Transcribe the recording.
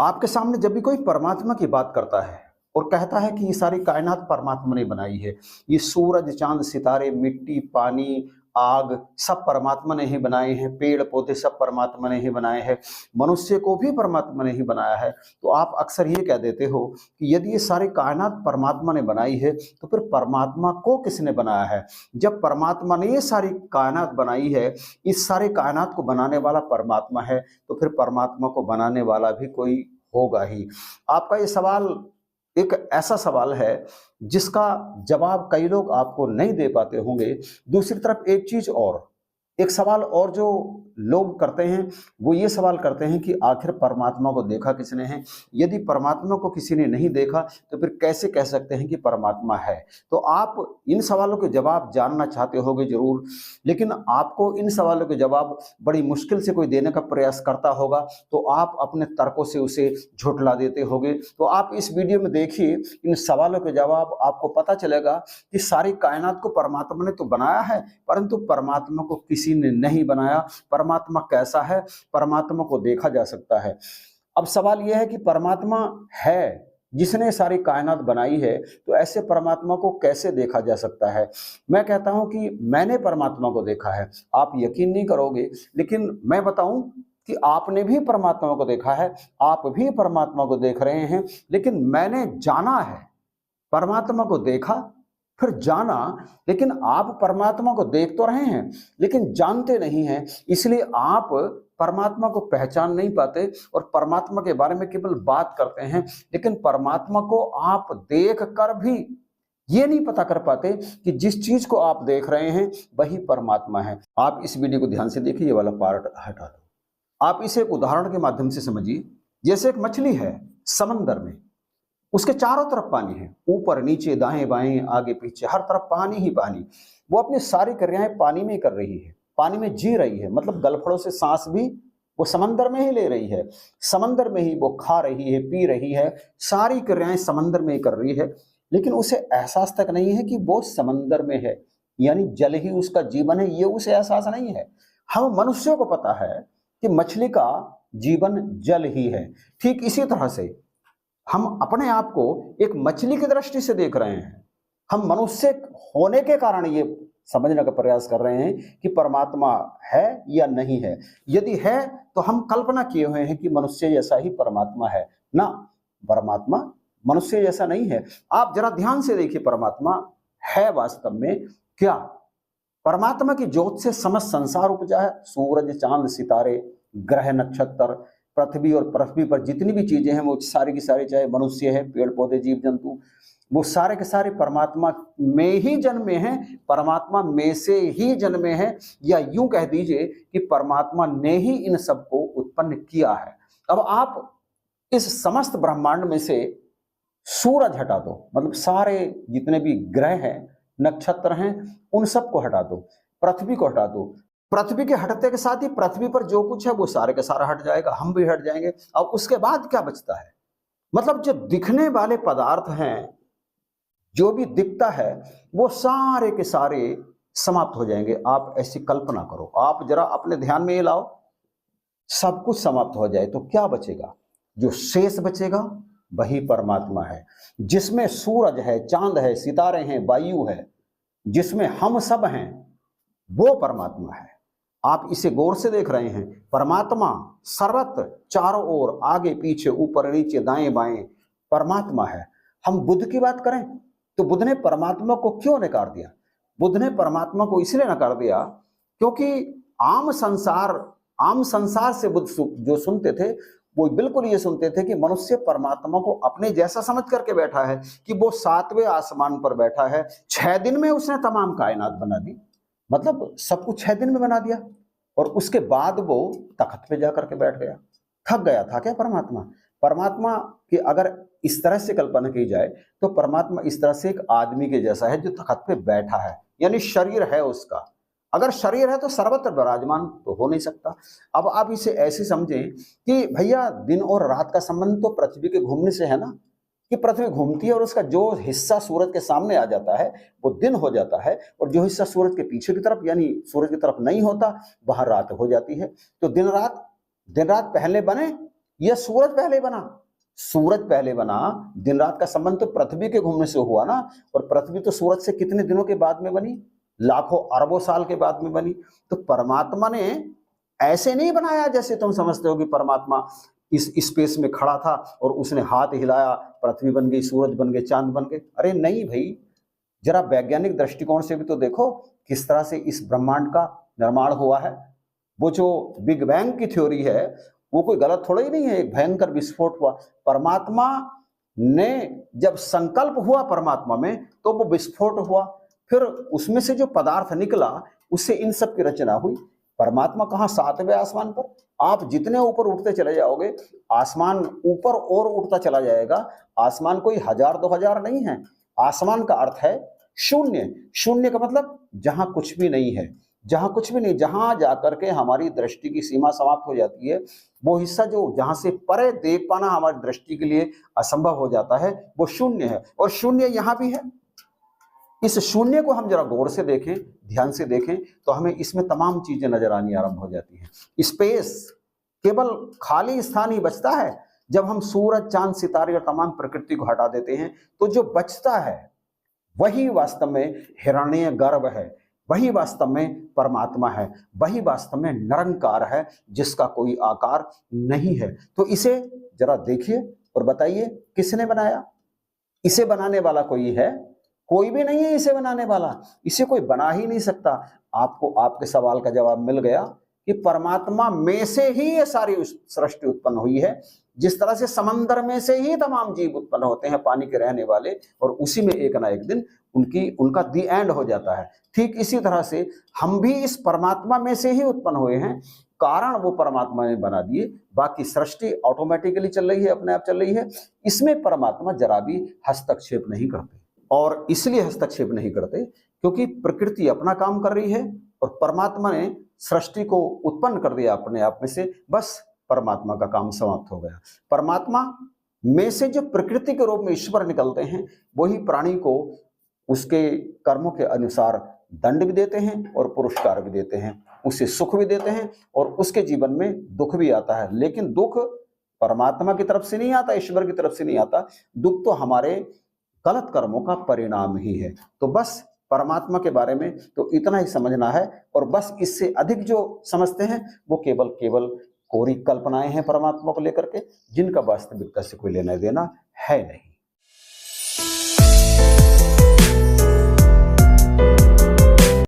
आपके सामने जब भी कोई परमात्मा की बात करता है और कहता है कि ये सारी कायनात परमात्मा ने बनाई है, ये सूरज, चांद, सितारे, मिट्टी, पानी, आग सब परमात्मा ने ही बनाए हैं, पेड़ पौधे सब परमात्मा ने ही बनाए हैं, मनुष्य को भी परमात्मा ने ही बनाया है। तो आप अक्सर ये कह देते हो कि यदि ये सारी कायनात परमात्मा ने बनाई है तो फिर परमात्मा को किसने बनाया है? जब परमात्मा ने ये सारी कायनात बनाई है, इस सारे कायनात को बनाने वाला परमात्मा है, तो फिर परमात्मा को बनाने वाला भी कोई होगा ही। आपका ये सवाल एक ऐसा सवाल है जिसका जवाब कई लोग आपको नहीं दे पाते होंगे। दूसरी तरफ एक चीज और, एक सवाल और जो लोग करते हैं वो ये सवाल करते हैं कि आखिर परमात्मा को देखा किसने है? यदि परमात्मा को किसी ने नहीं देखा तो फिर कैसे कह सकते हैं कि परमात्मा है? तो आप इन सवालों के जवाब जानना चाहते होगे जरूर, लेकिन आपको इन सवालों के जवाब बड़ी मुश्किल से कोई देने का प्रयास करता होगा तो आप अपने तर्कों से उसे झुठला देते होगे। तो आप इस वीडियो में देखिए, इन सवालों के जवाब आपको पता चलेगा कि सारी कायनात को परमात्मा ने तो बनाया है, परंतु परमात्मा को किसी ने नहीं बनाया। परमात्मा कैसा है? परमात्मा को देखा जा सकता है। अब सवाल यह है कि परमात्मा है जिसने सारी कायनात बनाई है, तो ऐसे परमात्मा को कैसे देखा जा सकता है? मैं कहता हूं कि मैंने परमात्मा को देखा है। आप यकीन नहीं करोगे, लेकिन मैं बताऊं कि आपने भी परमात्मा को देखा है, आप भी परमात्मा को देख रहे हैं, लेकिन मैंने जाना है। परमात्मा को देखा फिर जाना, लेकिन आप परमात्मा को देख तो रहे हैं लेकिन जानते नहीं हैं, इसलिए आप परमात्मा को पहचान नहीं पाते और परमात्मा के बारे में केवल बात करते हैं, लेकिन परमात्मा को आप देख कर भी ये नहीं पता कर पाते कि जिस चीज को आप देख रहे हैं वही परमात्मा है। आप इस वीडियो को ध्यान से देखिए, ये वाला पार्ट हटा दो। आप इसे एक उदाहरण के माध्यम से समझिए। जैसे एक मछली है समंदर में, उसके चारों तरफ पानी है, ऊपर नीचे दाएं बाएं आगे पीछे हर तरफ पानी ही पानी। वो अपनी सारी क्रियाएं पानी में कर रही है, पानी में जी रही है, मतलब गलफड़ों से सांस भी वो समंदर में ही ले रही है, समंदर में ही वो खा रही है, पी रही है, सारी क्रियाएं समंदर में ही कर रही है। लेकिन उसे एहसास तक नहीं है कि वो समंदर में है, यानी जल ही उसका जीवन है, ये उसे एहसास नहीं है। हम मनुष्यों को पता है कि मछली का जीवन जल ही है। ठीक इसी तरह से हम अपने आप को एक मछली की दृष्टि से देख रहे हैं। हम मनुष्य होने के कारण ये समझने का प्रयास कर रहे हैं कि परमात्मा है या नहीं है। यदि है तो हम कल्पना किए हुए हैं कि मनुष्य जैसा ही परमात्मा है। ना, परमात्मा मनुष्य जैसा नहीं है। आप जरा ध्यान से देखिए, परमात्मा है वास्तव में क्या? परमात्मा की ज्योत से समस्त संसार उपजा है। सूरज, चांद, सितारे, ग्रह, नक्षत्र, पृथ्वी और पृथ्वी पर जितनी भी चीजें हैं वो सारी की सारी, चाहे मनुष्य है, पेड़ पौधे, जीव जंतु, वो सारे के सारे परमात्मा में ही जन्मे हैं, परमात्मा में से ही जन्मे हैं, या यूं कह दीजिए कि परमात्मा ने ही इन सबको उत्पन्न किया है। अब आप इस समस्त ब्रह्मांड में से सूरज हटा दो, मतलब सारे जितने भी ग्रह हैं, नक्षत्र हैं, उन सबको हटा दो, पृथ्वी को हटा दो। पृथ्वी के हटते के साथ ही पृथ्वी पर जो कुछ है वो सारे के सारा हट जाएगा, हम भी हट जाएंगे। अब उसके बाद क्या बचता है? मतलब जो दिखने वाले पदार्थ हैं, जो भी दिखता है वो सारे के सारे समाप्त हो जाएंगे। आप ऐसी कल्पना करो, आप जरा अपने ध्यान में ये लाओ, सब कुछ समाप्त हो जाए तो क्या बचेगा? जो शेष बचेगा वही परमात्मा है, जिसमें सूरज है, चांद है, सितारे हैं, वायु है, जिसमें हम सब हैं, वो परमात्मा है। आप इसे गौर से देख रहे हैं। परमात्मा सर्वत्र, चारों ओर, आगे पीछे, ऊपर नीचे, दाएं बाएं परमात्मा है। हम बुद्ध की बात करें तो बुद्ध ने परमात्मा को क्यों नकार दिया? बुद्ध ने परमात्मा को इसलिए नकार दिया क्योंकि आम संसार से बुद्ध जो सुनते थे वो बिल्कुल ये सुनते थे कि मनुष्य परमात्मा को अपने जैसा समझ करके बैठा है, कि वो 7वें आसमान पर बैठा है, 6 दिन में उसने तमाम कायनात बना दी, मतलब सब कुछ 6 दिन में बना दिया, और उसके बाद वो तख्त पे जाकर के बैठ गया। थक गया था क्या परमात्मा? परमात्मा की अगर इस तरह से कल्पना की जाए तो परमात्मा इस तरह से एक आदमी के जैसा है जो तख्त पे बैठा है, यानी शरीर है उसका। अगर शरीर है तो सर्वत्र विराजमान तो हो नहीं सकता। अब आप इसे ऐसे समझें कि भैया दिन और रात का संबंध तो पृथ्वी के घूमने से है ना, कि पृथ्वी घूमती है और उसका जो हिस्सा सूरज के सामने आ जाता है वो दिन हो जाता है, और जो हिस्सा सूरज के पीछे की तरफ यानी सूरज की तरफ नहीं होता वहां रात हो जाती है। तो दिन रात पहले बने या सूरज पहले बना? सूरज पहले बना। दिन रात का संबंध तो पृथ्वी के घूमने से हुआ ना, और पृथ्वी तो सूरज से कितने दिनों के बाद में बनी? लाखों अरबों साल के बाद में बनी। तो परमात्मा ने ऐसे नहीं बनाया जैसे तुम समझते हो कि परमात्मा इस स्पेस में खड़ा था और उसने हाथ हिलाया, पृथ्वी बन गई, सूरज बन गए, चांद बन गए। अरे नहीं भाई, जरा वैज्ञानिक दृष्टिकोण से भी तो देखो किस तरह से इस ब्रह्मांड का निर्माण हुआ है। वो जो बिग बैंग की थ्योरी है वो कोई गलत थोड़ा ही नहीं है, एक भयंकर विस्फोट हुआ। परमात्मा ने जब संकल्प हुआ परमात्मा में तो वो विस्फोट हुआ, फिर उसमें से जो पदार्थ निकला उससे इन सब की रचना हुई। परमात्मा कहाँ? 7वें आसमान पर। आप जितने ऊपर उठते चले जाओगे आसमान ऊपर और उठता चला जाएगा। आसमान कोई 1000-2000 नहीं है। आसमान का अर्थ है शून्य। शून्य का मतलब जहां कुछ भी नहीं है, जहां कुछ भी नहीं, जहां जाकर के हमारी दृष्टि की सीमा समाप्त हो जाती है, वो हिस्सा जो जहां से परे देख पाना हमारी दृष्टि के लिए असंभव हो जाता है, वो शून्य है। और शून्य यहां भी है। इस शून्य को हम जरा गौर से देखें, ध्यान से देखें, तो हमें इसमें तमाम चीजें नजर आनी आरंभ हो जाती हैं। स्पेस केवल खाली स्थान ही बचता है। जब हम सूरज, चांद, सितारे और तमाम प्रकृति को हटा देते हैं तो जो बचता है वही वास्तव में हिरण्य गर्भ है, वही वास्तव में परमात्मा है, वही वास्तव में निरंकार है जिसका कोई आकार नहीं है। तो इसे जरा देखिए और बताइए किसने बनाया? इसे बनाने वाला कोई है? कोई भी नहीं है इसे बनाने वाला। इसे कोई बना ही नहीं सकता। आपको आपके सवाल का जवाब मिल गया कि परमात्मा में से ही ये सारी सृष्टि उत्पन्न हुई है। जिस तरह से समंदर में से ही तमाम जीव उत्पन्न होते हैं, पानी के रहने वाले, और उसी में एक ना एक दिन उनका दी एंड हो जाता है, ठीक इसी तरह से हम भी इस परमात्मा में से ही उत्पन्न हुए हैं। कारण वो परमात्मा ने बना दिए, बाकी सृष्टि ऑटोमेटिकली चल रही है, अपने आप चल रही है। इसमें परमात्मा जरा भी हस्तक्षेप नहीं करते। और इसलिए हस्तक्षेप नहीं करते क्योंकि प्रकृति अपना काम कर रही है और परमात्मा ने सृष्टि को उत्पन्न कर दिया अपने आप में से, बस परमात्मा का काम समाप्त हो गया। परमात्मा में से जो प्रकृति के रूप में ईश्वर निकलते हैं वही प्राणी को उसके कर्मों के अनुसार दंड भी देते हैं और पुरस्कार भी देते हैं, उसे सुख भी देते हैं और उसके जीवन में दुख भी आता है। लेकिन दुख परमात्मा की तरफ से नहीं आता, ईश्वर की तरफ से नहीं आता। दुख तो हमारे गलत कर्मों का परिणाम ही है। तो बस परमात्मा के बारे में तो इतना ही समझना है, और बस इससे अधिक जो समझते हैं वो केवल कोरी कल्पनाएं हैं परमात्मा को लेकर के, जिनका वास्तविकता से कोई लेना देना है नहीं।